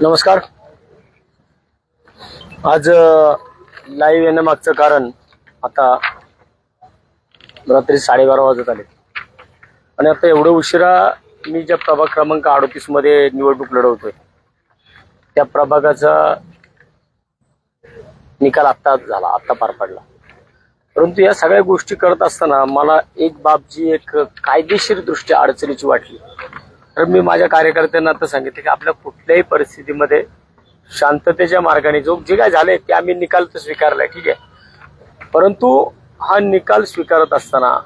नमस्कार. आज लाईव्ह येण्यामागचं कारण आता रात्री 12:30 वाजत आले आणि आता एवढं उशिरा मी ज्या प्रभाग क्रमांक 38 मध्ये निवडणूक लढवतोय त्या प्रभागाचा निकाल आत्ता पार पडला. परंतु या सगळ्या गोष्टी करत असताना मला एक बाब जी एक कायदेशीर दृष्ट्या अडचणीची वाटली. तर मी माझ्या कार्यकर्त्यांना आता सांगितले की आपल्या कुठल्याही परिस्थितीमध्ये शांततेच्या मार्गाने जे काय झालंय ते आम्ही निकाल तर स्वीकारलाय, ठीक आहे, परंतु हा निकाल स्वीकारत असताना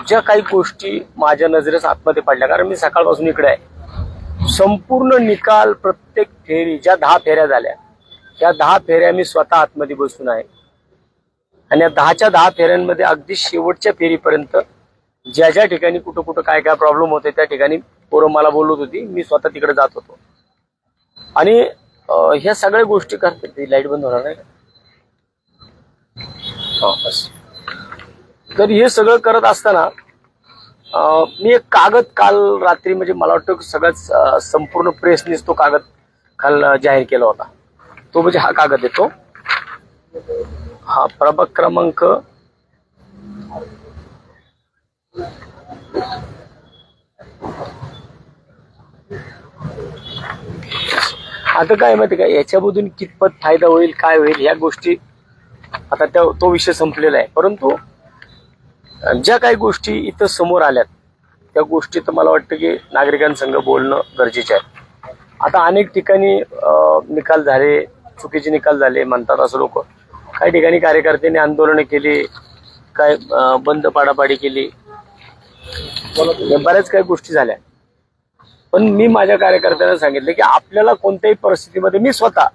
ज्या काही गोष्टी माझ्या नजरेस आतमध्ये पडल्या, कारण मी सकाळपासून इकडे आहे, संपूर्ण निकाल प्रत्येक फेरी ज्या 10 फेऱ्या झाल्या त्या 10 फेऱ्या मी स्वतः आतमध्ये बसून आहे आणि या 10च्या 10 फेऱ्यांमध्ये अगदी शेवटच्या फेरीपर्यंत ज्या ज्या ठिकाणी कुठं काय काय प्रॉब्लेम होते त्या ठिकाणी पोरं मला बोलत होती, मी स्वतः तिकडे जात होतो आणि ह्या सगळ्या गोष्टी करते. लाईट बंद होणार नाही का? बस. तर हे सगळं करत असताना मी एक कागद काल रात्री, म्हणजे मला वाटतं सगळ्याच संपूर्ण प्रेसनेच तो कागद काल जाहीर केला होता. तो म्हणजे हा कागद येतो, हा प्रभाग क्रमांक आता काय माहिती का, याच्यामधून कितपत फायदा होईल काय होईल या गोष्टी आता तो विषय संपलेला आहे. परंतु ज्या काही गोष्टी इथं समोर आल्यात त्या गोष्टी तर मला वाटतं की नागरिकांसंग बोलणं गरजेचे आहे. आता अनेक ठिकाणी निकाल झाले, चुकीचे निकाल झाले म्हणतात असं लोक. काही ठिकाणी कार्यकर्त्यांनी आंदोलनं केली, काय बंद पाडापाडी केली, बऱ्याच काही गोष्टी झाल्या. पण मी माझ्या कार्यकर्त्यांना सांगितलं की आपल्याला कोणत्याही परिस्थितीमध्ये, मी स्वतः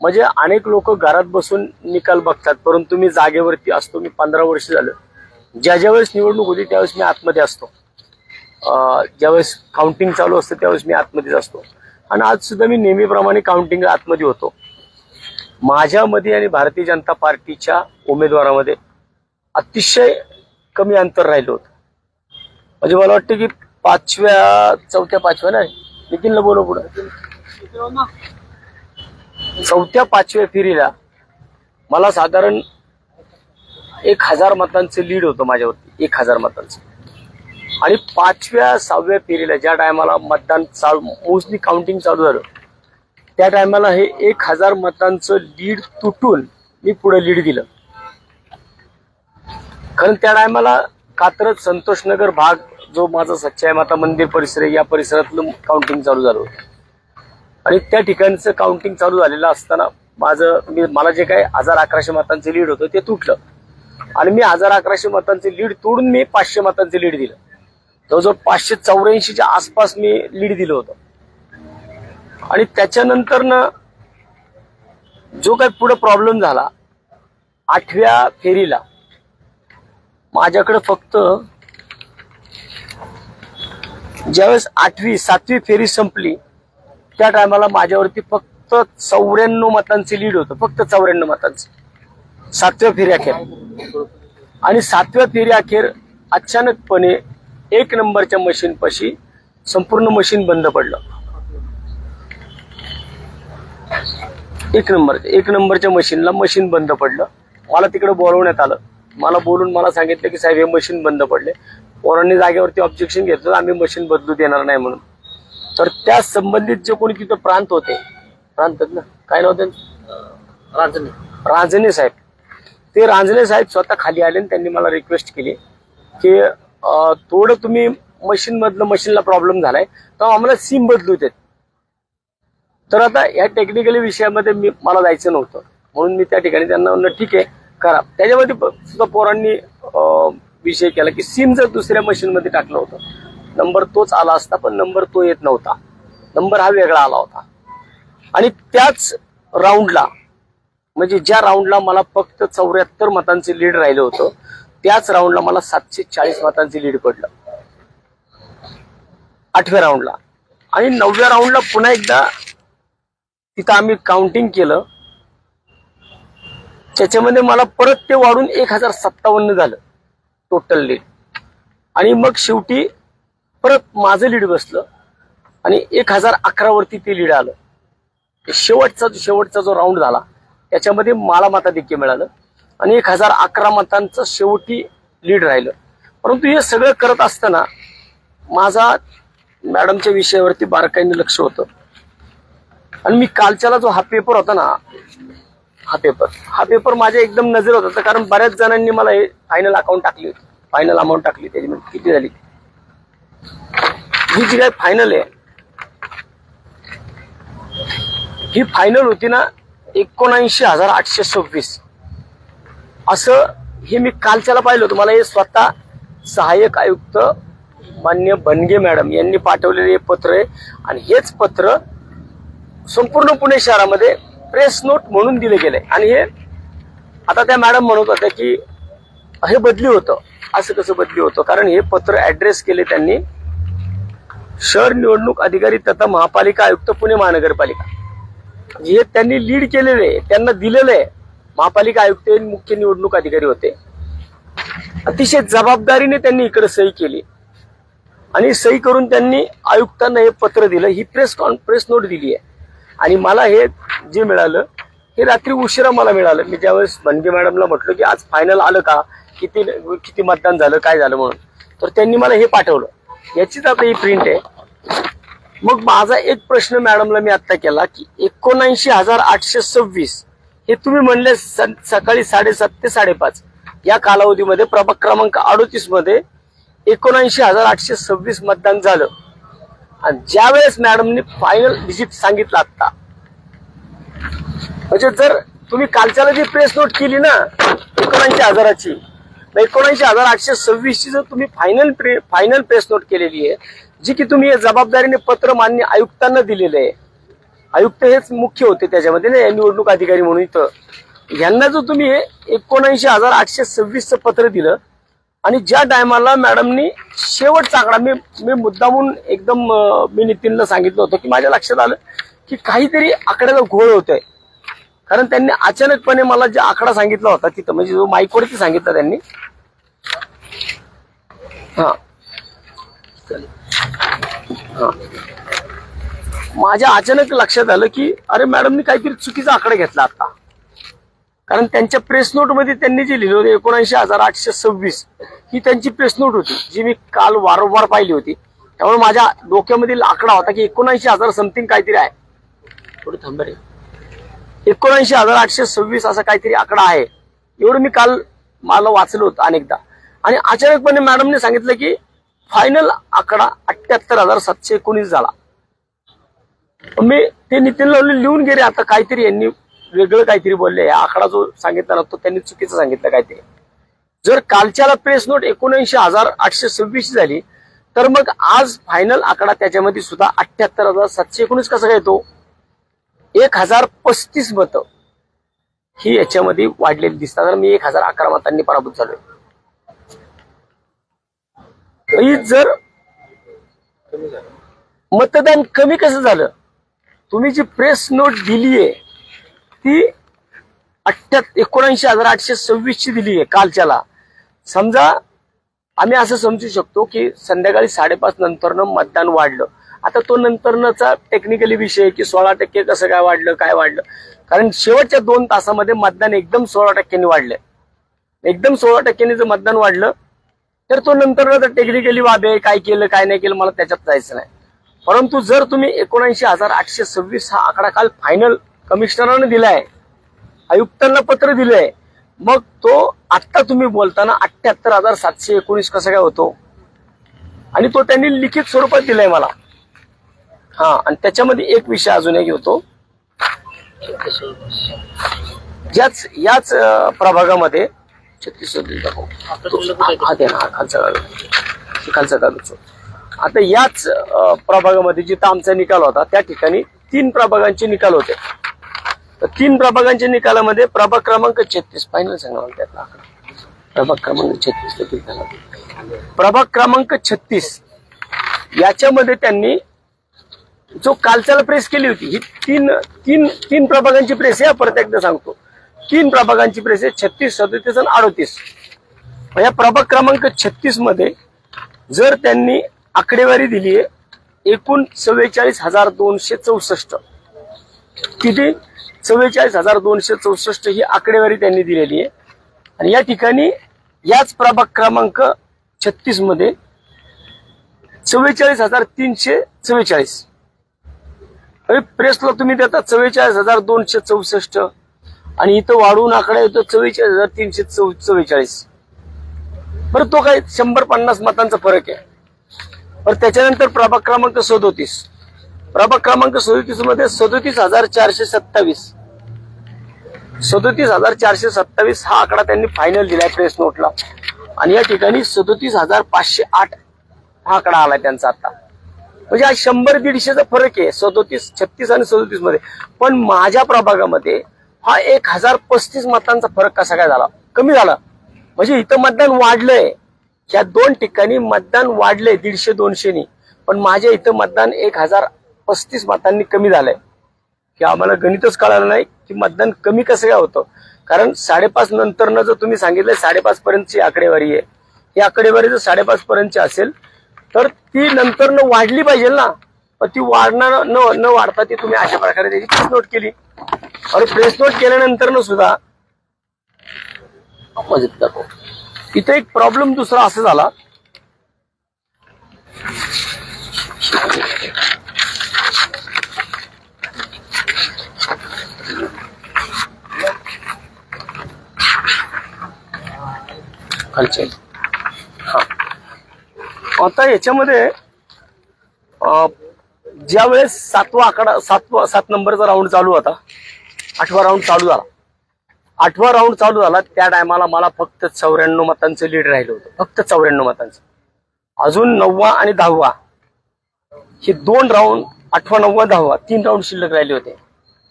म्हणजे अनेक लोक घरात बसून निकाल बघतात, परंतु मी जागेवरती असतो. मी 15 वर्ष झालं, ज्या वेळेस निवडणूक होती त्यावेळेस मी आतमध्ये असतो, ज्यावेळेस काउंटिंग चालू असतं त्यावेळेस मी आतमध्येच असतो आणि आज सुद्धा मी नेहमीप्रमाणे काउंटिंग आतमध्ये होतो. माझ्यामध्ये आणि भारतीय जनता पार्टीच्या उमेदवारामध्ये अतिशय कमी अंतर राहिलं होतं. म्हणजे मला वाटतं की 4थ्या-5व्या नाही, नितीनला बोलव पुढं, 4थ्या-5व्या फेरीला मला साधारण 1000 मतांचं लीड होतं माझ्यावरती, 1000 मतांचं. आणि 5व्या-6व्या फेरीला ज्या टायमाला मतदान मोस्टली काउंटिंग चालू झालं त्या टायमाला हे 1000 मतांचं लीड तुटून मी पुढे लीड दिलं. कारण त्या टायमाला कात्रज संतोषनगर भाग जो माझा सच्चाई माता मंदिर परिसर आहे या परिसरातलं काउंटिंग चालू झालं होतं आणि त्या ठिकाणचं काउंटिंग चालू झालेलं असताना मला जे काही 1000-1100 मतांचे लीड होतं ते तुटलं आणि मी 1000-1100 मतांचे लीड तोडून मी 500 मतांचे लीड दिलं. जवळजवळ 584च्या आसपास मी लीड दिलं होतं. आणि त्याच्यानंतर ना जो काही पुढे प्रॉब्लेम झाला 8व्या फेरीला माझ्याकडे फक्त ज्यावेळेस 7वी फेरी संपली त्या टायमाला माझ्यावरती फक्त 94 मतांचे लीड होतं, फक्त 94 मतांचं 7व्या फेरी अखेर. आणि 7व्या फेरी अखेर अचानकपणे 1 नंबरच्या मशीन पाशी संपूर्ण मशीन बंद पडलं. 1 नंबरच्या मशीनला मशीन बंद पडलं. मला तिकडे बोलवण्यात आलं, मला बोलून मला सांगितलं की साहेब हे मशीन बंद पडले. पोरांनी जागेवरती ऑब्जेक्शन घेतलं, आम्ही मशीन बदलू देणार नाही म्हणून. तर त्या संबंधित जे कोणी तिथं प्रांत होते, प्रांतात ना काय नव्हते, रांजणे साहेब, ते रांजणे साहेब स्वतः खाली आले आणि त्यांनी मला रिक्वेस्ट केली की थोडं तुम्ही मशीनला प्रॉब्लेम झालाय तर आम्हाला सिम बदलू देत. तर आता या टेक्निकली विषयामध्ये मला जायचं नव्हतं म्हणून मी त्या ठिकाणी त्यांना म्हणलं ठीक आहे करा. त्याच्यामध्ये सुद्धा पोरांनी विषय केला की सिम जर दुसऱ्या मशीनमध्ये टाकलं होतं नंबर तोच आला असता, पण नंबर तो येत नव्हता, नंबर हा वेगळा आला होता. आणि त्याच राऊंडला, म्हणजे ज्या राऊंडला मला फक्त 74 मतांचे लीड राहिलं होतं त्याच राऊंडला मला 740 मतांचे लीड पडलं 8व्या राऊंडला. आणि 9व्या राऊंडला पुन्हा एकदा तिथं आम्ही काउंटिंग केलं, त्याच्यामध्ये मला परत ते वाढून 1057 झालं टोटल लीड. आणि मग शेवटी परत माझं लीड बसलं आणि 1011 वरती ते लीड आलं. शेवटचा जो राऊंड झाला त्याच्यामध्ये मला मताधिक्य मिळालं आणि 1011 मतांचं शेवटी लीड राहिलं. परंतु हे सगळं करत असताना माझा मॅडमच्या विषयावरती बारकाईने लक्ष होतं आणि मी कालच्याला जो हा पेपर होता ना, हा पेपर माझ्या एकदम नजरेत होता. कारण बऱ्याच जणांनी मला हे फायनल अकाउंट टाकली होती, फायनल अमाऊंट टाकली. त्याची म्हणजे किती झाली, ही जी काय फायनल आहे ही फायनल होती ना 79,826 असं. हे मी कालच्याला पाहिलं होतं. मला हे स्वतः सहाय्यक आयुक्त मान्य बनगे मॅडम यांनी पाठवलेले पत्र आहे आणि हेच पत्र संपूर्ण पुणे शहरामध्ये प्रेस नोट म्हणून दिले गेले. आणि हे आता त्या मॅडम म्हणत होत्या की हे बदली होतं. असं कसं बदली होतं? कारण हे पत्र ऍड्रेस केले त्यांनी शहर निवडणूक अधिकारी तथा महापालिका आयुक्त पुणे महानगरपालिका, हे त्यांनी लीड केलेले आहे, त्यांना दिलेलं आहे. महापालिका आयुक्त हे मुख्य निवडणूक अधिकारी होते. अतिशय जबाबदारीने त्यांनी इकडे सही केली आणि सही करून त्यांनी आयुक्तांना हे पत्र दिलं. ही प्रेस नोट दिली आहे आणि मला हे जे मिळालं हे रात्री उशिरा मला मिळालं. मी ज्यावेळेस बनगे मॅडमला म्हटलं की आज फायनल आलं का, किती मतदान झालं, काय झालं म्हणून, तर त्यांनी मला हे पाठवलं. याचीच आता ही प्रिंट आहे. मग माझा एक प्रश्न मॅडमला मी आता केला की 79,826 हे तुम्ही म्हणले सकाळी 7:30 ते 5:30 या कालावधीमध्ये प्रभाग क्रमांक 38 मध्ये 79,826 मतदान झालं. आणि ज्यावेळेस मॅडमनी फायनल डिजिट सांगितलं आता, म्हणजे जर तुम्ही कालच्याला जी प्रेस नोट केली ना 79,000ची, 79,826 ची जर तुम्ही फायनल प्रेस नोट केलेली आहे, जी की तुम्ही जबाबदारीने पत्र मान्य आयुक्तांना दिलेलं आहे. आयुक्त हेच मुख्य होते त्याच्यामध्ये ना, निवडणूक अधिकारी म्हणून. इथं यांना जो तुम्ही 79,826चं पत्र दिलं आणि ज्या टायमाला मॅडमनी शेवटचा आकडा, मी मुद्दामून एकदम मी नितीनला सांगितलं होतं की माझ्या लक्षात आलं की काहीतरी आकड्याला घोळ होतोय. कारण त्यांनी अचानकपणे मला जो आकडा सांगितला होता तिथं, म्हणजे जो माईकवरती सांगितला त्यांनी, माझ्या अचानक लक्षात आलं की अरे मॅडमनी काहीतरी चुकीचा आकडा घेतला आता. कारण त्यांच्या प्रेस नोट मध्ये त्यांनी जे लिहिलं होतं 79,826 ही त्यांची प्रेस नोट होती, जी मी काल वारंवार पाहिली होती. त्यामुळे माझ्या डोक्यामधील आकडा होता की 79,000 समथिंग काहीतरी आहे. थोडं थांबा रे, 79,826 असा काहीतरी आकडा आहे, एवढं मी काल मला वाचलं होतं अनेकदा. आणि अचानकपणे मॅडमने सांगितलं की फायनल आकडा 78,719 झाला. मी ते नितीनला लिहून गेले, आता काहीतरी यांनी वेगळं काहीतरी बोलले. आकडा जो सांगितला ना तो त्यांनी चुकीचं सांगितलं काहीतरी. जर कालच्याला प्रेस नोट 79,826 झाली तर मग आज फायनल आकडा त्याच्यामध्ये सुद्धा 78,719 कसा काय येतो? 1,035 मतं ही याच्यामध्ये वाढलेली दिसतात. तर मी 1,011 मतांनी पराभूत झालोय. जर मतदान कमी कसं झालं? तुम्ही जी प्रेस नोट दिलीये ती 79,826 ची दिली आहे कालच्याला. समजा आम्ही असं समजू शकतो की संध्याकाळी 5:30 नंतरनं मतदान वाढलं. आता तो नंतरचा टेक्निकली विषय की 16% कसं काय वाढलं, कारण शेवटच्या 2 तासामध्ये मतदान एकदम 16% वाढलं. एकदम 16% जर मतदान वाढलं तर तो नंतर टेक्निकली बाब आहे, काय केलं काय नाही केलं मला त्याच्यात जायचं नाही. परंतु जर तुम्ही 79,826 हा आकडा काल फायनल कमिशनरांनी दिलाय, आयुक्तांना पत्र दिलंय, मग तो आत्ता तुम्ही बोलताना 78,719 कसं काय होतो? आणि तो त्यांनी लिखित स्वरूपात दिलाय मला. आणि त्याच्यामध्ये एक विषय अजून एक होतो, याच प्रभागामध्ये 36 खालचा कागद. आता याच प्रभागामध्ये जिथं आमचा निकाल होता त्या ठिकाणी 3 प्रभागांचे निकाल होते. तर 3 प्रभागांच्या निकालामध्ये प्रभाग क्रमांक 36 फायनल सांगा मला त्यातला आकडा. प्रभाग क्रमांक 36 प्रभाग क्रमांक 36 याच्यामध्ये त्यांनी जो कालच्याला प्रेस केली होती, ही तीन प्रभागांची प्रेस आहे. परत एकदा सांगतो, 3 प्रभागांची प्रेस आहे, 36, 37 आणि 38. या प्रभाग क्रमांक 36 मध्ये जर त्यांनी आकडेवारी दिली आहे एकूण 44,264 किती 44,264 ही आकडेवारी त्यांनी दिलेली आहे. आणि या ठिकाणी याच प्रभाग क्रमांक 36 मध्ये 44,344. प्रेसला तुम्ही देता 44,264 आणि इथं वाढवून आकडा येतो 44,344. बरं, तो काही 150 मतांचा फरक आहे. बरं, त्याच्यानंतर प्रभाग क्रमांक 37. प्रभाग क्रमांक 37 मध्ये 37,427. 37,427 हा आकडा त्यांनी फायनल दिलाय प्रेस नोटला. आणि या ठिकाणी 37,508 हा आकडा आलाय त्यांचा आता. म्हणजे हा 100-150चा फरक आहे 37, 36 आणि 37 मध्ये. पण माझ्या प्रभागामध्ये हा 1,035 मतांचा फरक कसा काय झाला, कमी झाला. म्हणजे इथं मतदान वाढलंय, या दोन ठिकाणी मतदान वाढलंय 150-200 पण माझ्या इथं मतदान 1,035 मतांनी कमी झालंय. की आम्हाला गणितच कळालं नाही की मतदान कमी कसं काय होतं. कारण 5:30 नंतरनं जर तुम्ही सांगितलं 5:30 पर्यंतची आकडेवारी आहे, ही आकडेवारी जर 5:30 पर्यंतची असेल तर ती नंतरनं वाढली पाहिजे ना. पण ती वाढणार न वाढता ती तुम्ही अशा प्रकारे त्याची प्रेस नोट केली. आणि प्रेस नोट केल्यानंतर सुद्धा इथे एक प्रॉब्लेम दुसरा असा झाला, आता याच्यामध्ये ज्या वेळेस 7 नंबरचा राऊंड चालू होता, 8वा राऊंड चालू झाला. 8वा राऊंड चालू झाला त्या टायमाला मला फक्त 94 मतांचं लीड राहिलं होतं, फक्त 94 मतांचं. अजून 9वा आणि 10वा हे 2 राऊंड, 8वा 9वा 10वा 3 राऊंड शिल्लक राहिले होते.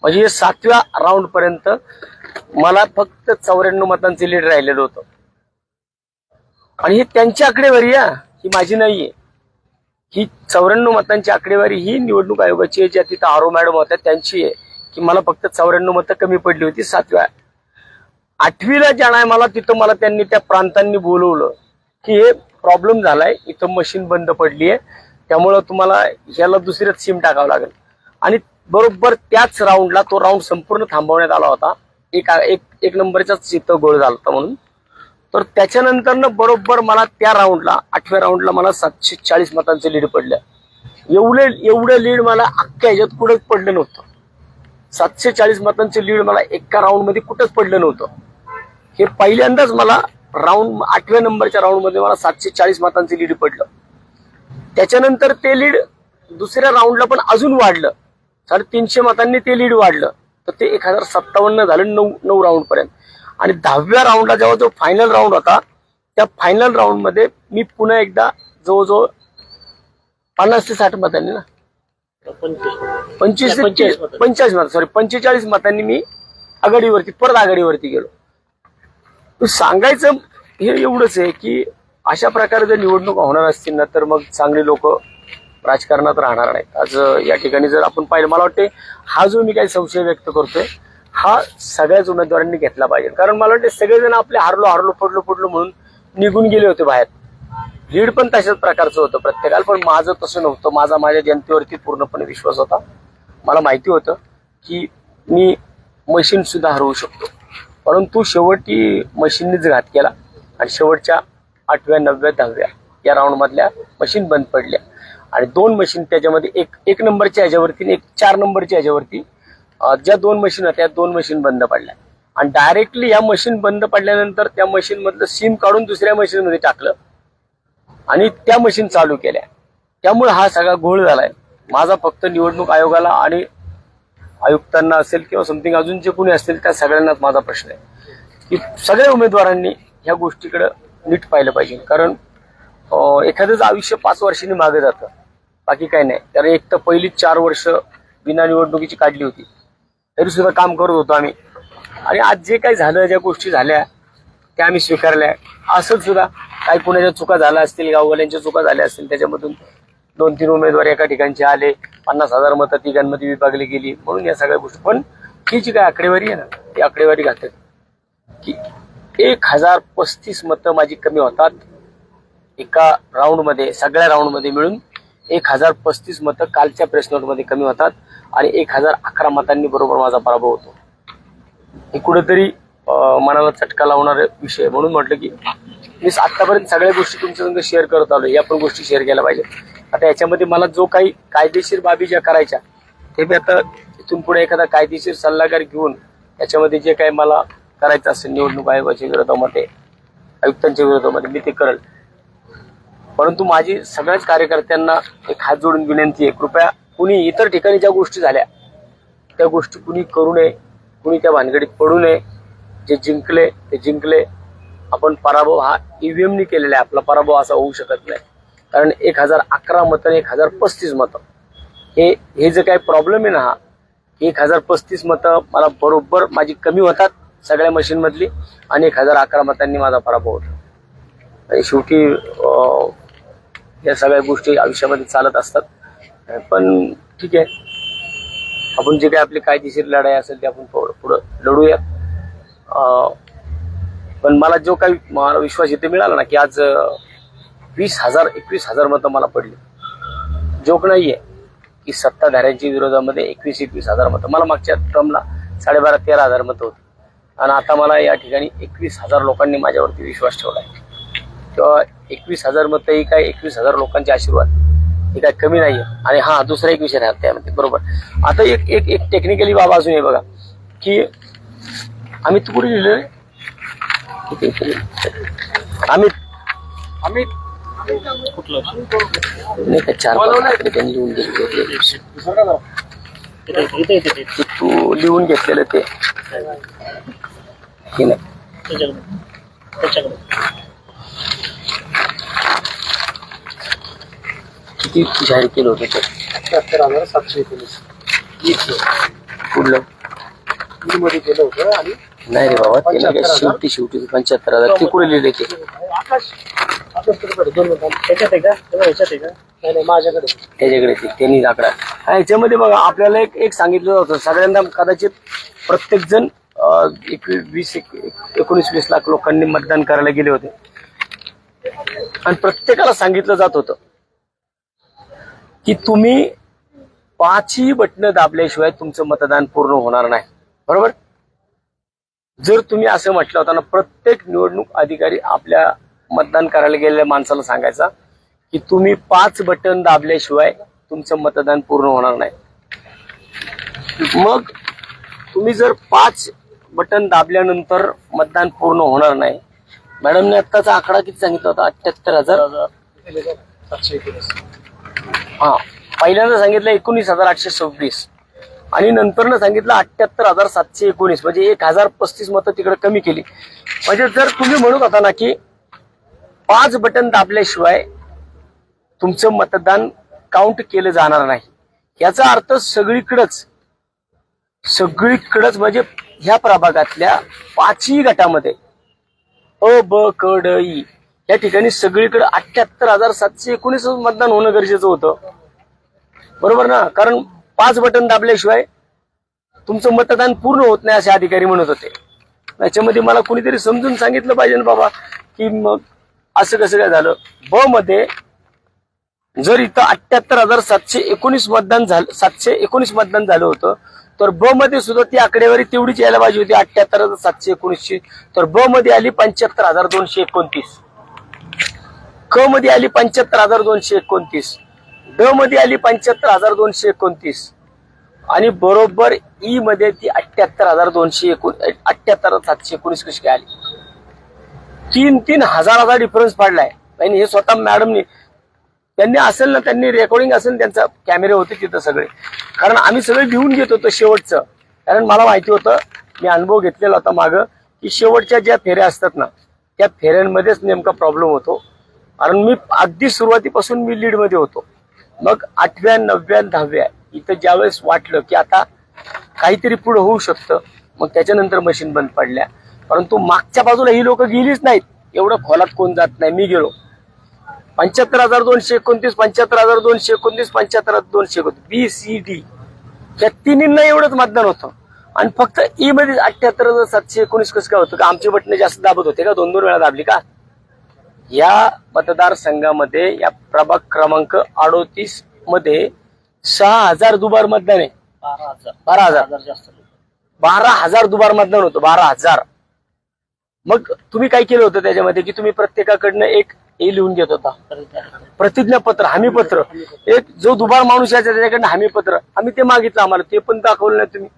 म्हणजे 7व्या राऊंड पर्यंत मला फक्त 94 मतांचं लीड राहिलेलं होतं. आणि ही त्यांची आकडेवारी आहे, ही माझी नाहीये. ही 94 मतांची आकडेवारी ही निवडणूक आयोगाची आहे, ज्या तिथं आरो मॅडम होत्या त्यांची आहे. की मला फक्त 94 मतं कमी पडली होती 7व्या. 8वीला ज्या टायमाला तिथं मला त्यांनी त्या प्रांतांनी बोलवलं की हे प्रॉब्लेम झालाय, इथं मशीन बंद पडली आहे, त्यामुळं तुम्हाला ह्याला दुसऱ्याच सिम टाकावं लागेल. आणि बरोबर त्याच राऊंडला तो राऊंड संपूर्ण थांबवण्यात आला होता. एक नंबरचाच इथं गोळ झाला होता म्हणून. तर त्याच्यानंतर बरोबर मला त्या राऊंडला 8व्या राऊंडला मला 740 मतांचं लीड पडलं. एवढं लीड मला अख्ख्या ह्याच्यात कुठंच पडलं नव्हतं. 740 मतांचं लीड मला एका राऊंड मध्ये कुठंच पडलं नव्हतं. हे पहिल्यांदाच मला राऊंड 8व्या नंबरच्या राऊंड मध्ये मला 740 मतांचं लीड पडलं. त्याच्यानंतर ते लीड दुसऱ्या राऊंडला पण अजून वाढलं, 350 मतांनी ते लीड वाढलं. तर ते 1057 झालं 9 राऊंड पर्यंत. आणि 10व्या राऊंडला जेव्हा जो फायनल राऊंड होता, त्या फायनल राऊंड मध्ये मी पुन्हा एकदा जवळजवळ 50 ते 60 मतांनी ना 45 मतांनी मी परत आघाडीवरती गेलो. सांगायचं हे एवढंच आहे की अशा प्रकारे जर निवडणुका होणार असतील ना तर मग चांगली लोक राजकारणात राहणार नाहीत. आज या ठिकाणी जर आपण पाहिलं, मला वाटते हा जो मी काही संशय व्यक्त करतोय हा सगळ्याच उमेदवारांनी घेतला पाहिजे. कारण मला वाटते सगळेजण आपले हारलो पडलो म्हणून निघून गेले होते बाहेर. लीड पण तशाच प्रकारचं होतं प्रत्येकाला, पण माझं तसं नव्हतं. माझ्या जनतेवरती पूर्णपणे विश्वास होता. मला माहिती होतं की मी मशीन सुद्धा हरवू शकतो. परंतु शेवटी मशीननीच घात केला आणि शेवटच्या 8व्या 9व्या 10व्या या राऊंड मधल्या मशीन बंद पडल्या. आणि 2 मशीन त्याच्यामध्ये एक नंबरच्या ह्याच्यावरती आणि 4 नंबरच्या ह्याच्यावरती ज्या 2 मशीन होत्या त्या 2 मशीन बंद पडल्या. आणि डायरेक्टली या मशीन बंद पडल्यानंतर त्या मशीन मधलं सिम काढून दुसऱ्या मशीन मध्ये टाकलं आणि त्या मशीन चालू केल्या. त्यामुळे हा सगळा घोळ झालाय. माझा फक्त निवडणूक आयोगाला आणि आयुक्तांना असेल किंवा समथिंग अजून जे कोणी असतील त्या सगळ्यांनाच माझा प्रश्न आहे की सगळ्या उमेदवारांनी ह्या गोष्टीकडे नीट पाहिलं पाहिजे. कारण एखादंच आयुष्य 5 वर्षांनी मागे जातं, बाकी काही नाही. कारण एक तर पहिली 4 वर्ष बिना निवडणुकीची काढली होती, तरी सुद्धा काम करत होतो आम्ही. आणि आज जे काही झालं, ज्या गोष्टी झाल्या त्या आम्ही स्वीकारल्या. असंच सुद्धा काही कुणाच्या चुका झाल्या असतील, गाववाल्यांच्या चुका झाल्या असतील, त्याच्यामधून 2-3 उमेदवार एका ठिकाणचे आले, 50,000 मतं तिघांमध्ये विभागली गेली म्हणून या सगळ्या गोष्टी. पण ही जी काय आकडेवारी आहे ना, ती आकडेवारी घातक की 1035 मतं माझी कमी होतात एका राऊंड मध्ये. सगळ्या राऊंड मध्ये मिळून 1035 मतं कालच्या प्रेस नोट मध्ये कमी होतात. आणि 1011 मतांनी बरोबर माझा पराभव होतो. हे कुठेतरी मनाला चटका लावणारा विषय म्हणून म्हटलं की मी आतापर्यंत सगळ्या गोष्टी तुमच्या संग शेअर करत आलो, या पण गोष्टी शेअर केल्या पाहिजेत. आता याच्यामध्ये मला जो काही कायदेशीर बाबी ज्या करायच्या ते मी आता इथून पुढे एखादा कायदेशीर सल्लागार घेऊन त्याच्यामध्ये जे काही मला करायचं असेल निवडणूक आयोगाच्या विरोधामध्ये, आयुक्तांच्या विरोधामध्ये मी ते करेल. परंतु माझी सगळ्याच कार्यकर्त्यांना एक हात जोडून विनंती आहे, कृपया कुणी इतर ठिकाणी ज्या गोष्टी झाल्या त्या गोष्टी कुणी करू नये, कुणी त्या भानगडीत पडू नये. जे जिंकले ते जिंकले. आपण पराभव हा ईव्हीएमनी केलेला आहे, आपला पराभव असा होऊ शकत नाही. कारण 1011 मतं 1035 मतं हे जे काही प्रॉब्लेम आहे ना, हा 1035 मतं मला बरोबर माझी कमी होतात सगळ्या मशीनमधली आणि 1011 मतांनी माझा पराभव होतो. आणि शेवटी या सगळ्या गोष्टी आयुष्यामध्ये चालत असतात. पण ठीक आहे, आपण जे काही आपली कायदेशीर लढाई असेल ते आपण पुढं लढूया. पण मला जो काही मला विश्वास इथे मिळाला ना की आज 20,000-21,000 मतं मला पडली. जोक नाहीये की सत्ताधाऱ्यांच्या विरोधामध्ये 21,000 मतं. मला मागच्या टर्मला 12,500-13,000 मतं होती आणि आता मला या ठिकाणी 21,000 लोकांनी माझ्यावरती विश्वास ठेवला आहे. किंवा 21,000 मतं ही काय 21,000 लोकांचे आशीर्वाद हे काय कमी नाहीये. आणि हा दुसरा एक विषय राहत त्यामध्ये बरोबर. आता एक टेक्निकली बाबा अजून आहे बघा की आम्ही तू कुठे लिहिलं आम्ही कुठलं नाही का 4-5 त्यांनी लिहून घेतले तू लिहून घेतलेलं ते नाही किती जाहीर केलं होतं ते 77,719 कुठलं मध्ये केलं होतं. आणि नाही रे बाबा ते नाही का शेवटी 75,000 ते कुठे लिहिले ते त्याच्यात आहे का ह्याच्यात आहे का नाही माझ्याकडे त्याच्याकडे त्यांनी आकडा ह्याच्यामध्ये बघा आपल्याला एक सांगितलं होतं सगळ्यांना कदाचित प्रत्येक जण 19-20 लाख लोकांनी मतदान करायला गेले होते आणि प्रत्येकाला सांगितलं जात होतं की तुम्ही 5ही बटणं दाबल्याशिवाय तुमचं मतदान पूर्ण होणार नाही. बरोबर. जर तुम्ही असं म्हटलं होतं ना, प्रत्येक निवडणूक अधिकारी आपल्या मतदान करायला गेलेल्या माणसाला सांगायचा की तुम्ही 5 बटन दाबल्याशिवाय तुमचं मतदान पूर्ण होणार नाही. मग तुम्ही जर 5 बटन दाबल्यानंतर मतदान पूर्ण होणार नाही, मॅडमने आत्ताचा आकडा किती सांगितला होता? 78,719. हा, पहिल्यांदा सांगितलं 19,826 आणि नंतरनं सांगितलं 78,719 म्हणजे 1,035 मतं तिकडे कमी केली. म्हणजे जर तुम्ही म्हणत होता ना की 5 बटन दाबल्याशिवाय तुमचं मतदान काउंट केलं जाणार नाही, याचा अर्थ सगळीकडेच म्हणजे ह्या प्रभागातल्या 5ही गटामध्ये अ ब क ड ई या ठिकाणी सगळीकडे 78,719 मतदान होणं गरजेचं होतं. बरोबर ना. कारण 5 बटन दाबल्याशिवाय तुमचं मतदान पूर्ण होत नाही असे अधिकारी म्हणत होते. याच्यामध्ये मला कुणीतरी समजून सांगितलं पाहिजे ना बाबा की मग असं कसं काय झालं. ब मध्ये जर इथं 78,719 मतदान झालं, 719 मतदान झालं होतं, तर ब मध्ये सुद्धा ती आकडेवारी तेवढीच यायला पाहिजे होती 78,719ची. तर ब मध्ये आली 75,229, क मध्ये आली 75,229, ड मध्ये आली 75,229 आणि बरोबर ई मध्ये ती 78,719 कशी काय आली. 3-3 हजाराचा डिफरन्स पडलाय. आणि हे स्वतः मॅडमनी त्यांनी असेल ना, त्यांनी रेकॉर्डिंग असेल, त्यांचा कॅमेरे होते तिथं सगळे. कारण आम्ही सगळे लिहून घेत होतो शेवटचं. कारण मला माहिती होतं, मी अनुभव घेतलेला होता मागं, की शेवटच्या ज्या फेऱ्या असतात ना त्या फेऱ्यांमध्येच नेमका प्रॉब्लेम होतो. कारण मी अगदी सुरुवातीपासून मी लीडमध्ये होतो. मग 8व्या 9व्या 10व्या इथं ज्यावेळेस वाटलं की आता काहीतरी पुढे होऊ शकतं, मग त्याच्यानंतर मशीन बंद पडल्या. परंतु मागच्या बाजूला ही लोक गेलीच नाहीत. एवढं खोलात कोण जात नाही. मी गेलो. 75,229, 75,229, 75,229 BCD या तिन्हींना एवढंच मतदान होतं. आणि फक्त ई मध्ये 78,719 कसं काय होतं का? आमची बटणं जास्त दाबत होते का? 2-2 वेळा दाबली का? या मतदारसंघामध्ये या प्रभाग क्रमांक 38 मध्ये 6,000 दुबार मतदान आहे. 12,000 12,000 जास्त लोक. 12,000 दुबार मतदान होतं. 12,000. मग तुम्ही काय केलं होतं त्याच्यामध्ये की तुम्ही प्रत्येकाकडनं एक हे लिहून घेत होता, प्रतिज्ञापत्र, हमीपत्र. एक जो दुबार माणूस यायचा त्याच्याकडनं हमीपत्र आम्ही ते मागितलं, आम्हाला ते पण दाखवलं नाही तुम्ही.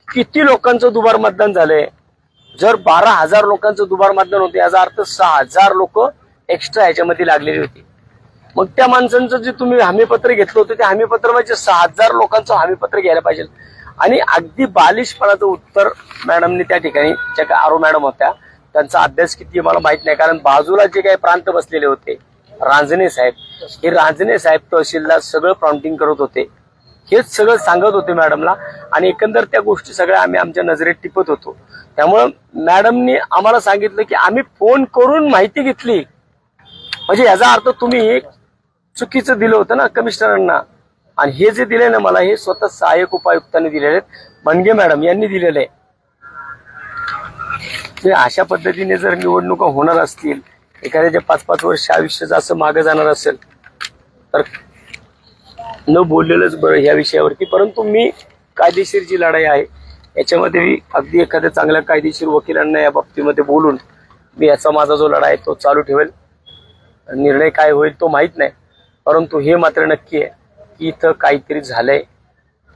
किती लोकांचं दुबार मतदान झालंय? जर 12,000 लोकांचं दुबार मतदान होतं याचा अर्थ 6,000 लोक एक्स्ट्रा ह्याच्यामध्ये लागलेली होती. मग त्या माणसांचं जे तुम्ही हमीपत्र घेतलं होतं त्या हमीपत्र म्हणजे 6,000 लोकांचं हमीपत्र घ्यायला पाहिजे. आणि अगदी बालिशपणाचं उत्तर मॅडमने त्या ठिकाणी, ज्या काय आरो मॅडम होत्या, त्यांचा अभ्यास किती मला माहित नाही, कारण बाजूला जे काही प्रांत बसलेले होते रांजणे साहेब, हे रांजणे साहेब तहसीलला सगळं प्राउंटिंग करत होते. हेच सगळं सांगत होते मॅडमला आणि एकंदर त्या गोष्टी सगळ्या आम्ही आमच्या नजरेत टिपत होतो. त्यामुळं मॅडमनी आम्हाला सांगितलं की आम्ही फोन करून माहिती घेतली, म्हणजे याचा अर्थ तुम्ही चुकीचं दिलं होतं ना कमिशनरांना. आणि हे जे दिले ना मला, हे स्वतः सहाय्यक उपायुक्तांनी दिलेले आहेत, बनगे मॅडम यांनी दिलेले आहे. अशा पद्धतीने जर निवडणुका होणार असतील, एखाद्याच्या 5-5 वर्ष आयुष्याचं असं मागे जाणार असेल तर न बोललेलंच बरं ह्या विषयावरती. परंतु मी कायदेशीर जी लढाई आहे याच्यामध्ये मी अगदी एखाद्या चांगल्या कायदेशीर वकिलांना या बाबतीमध्ये बोलून मी याचा माझा जो लढा आहे तो चालू ठेवेल. निर्णय काय होईल तो माहित नाही, परंतु हे मात्र नक्की आहे की इथं काहीतरी झालंय.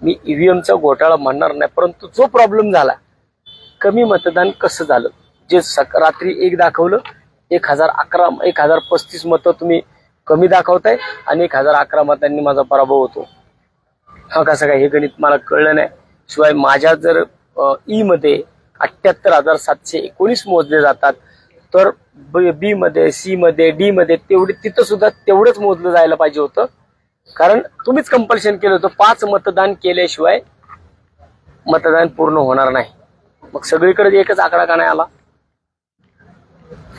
मी ईव्हीएमचा घोटाळा म्हणणार नाही, परंतु जो प्रॉब्लेम झाला, कमी मतदान कसं झालं, जे रात्री 1 दाखवलं, 1035 मतं तुम्ही कमी दाखवताय आणि 1011 मतांनी माझा पराभव होतो. हा कसं काय, हे गणित मला कळलं नाही. शिवाय माझ्या जर ई मध्ये 78,719 मोजले जातात, तर बी मध्ये, सी मध्ये, डी मध्ये तिथं सुद्धा तेवढंच मोजलं जायला पाहिजे होतं, कारण तुम्हीच कंपल्शन केलं होतं 5 मतदान केल्याशिवाय मतदान पूर्ण होणार नाही. मग सगळीकडे एकच आकडा का नाही आला?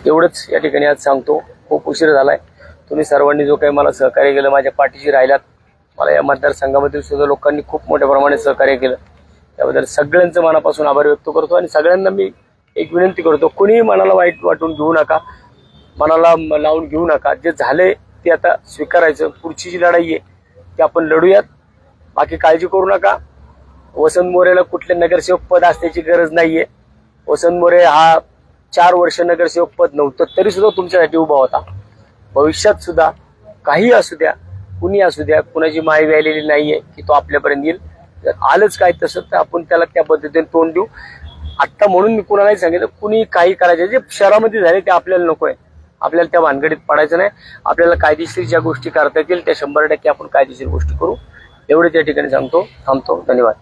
एवढंच या ठिकाणी आज सांगतो. खूप उशीर झालाय. तुम्ही सर्वांनी जो काही मला सहकार्य केलं, माझ्या पाठीशी राहिलात, मला या मतदारसंघामधील सुद्धा लोकांनी खूप मोठ्या प्रमाणात सहकार्य केलं, त्याबद्दल सगळ्यांचं मनापासून आभार व्यक्त करतो. आणि सगळ्यांना मी एक विनंती करतो, कोणीही मनाला वाईट वाटून घेऊ नका, मनाला लावून घेऊ नका. जे झाले ते आता स्वीकारायचं. पुढची जी लढाई आहे ती आपण लढूयात. बाकी काळजी करू नका. वसंत मोरेला कुठले नगरसेवक पद असण्याची गरज नाहीये. वसंत मोरे हा 4 वर्ष नगरसेवक पद नव्हतं तरी सुद्धा तुमच्यासाठी उभा होता. भविष्यात सुद्धा काही असू द्या, कुणी असू द्या, कुणाची माय व्यायलेली नाहीये की तो आपल्यापर्यंत येईल. जर आलंच काय तसं तर आपण त्याला त्या पद्धतीने तोंड देऊ. आत्ता म्हणून मी कुणालाही सांगितलं, कुणी काही करायचं, जे शहरामध्ये झाले ते आपल्याला नकोय. आपल्याला त्या भानगडीत पडायचं नाही. आपल्याला कायदेशीर ज्या गोष्टी करता येतील त्या 100% आपण कायदेशीर गोष्टी करू. एवढे त्या ठिकाणी सांगतो. थांबतो. धन्यवाद.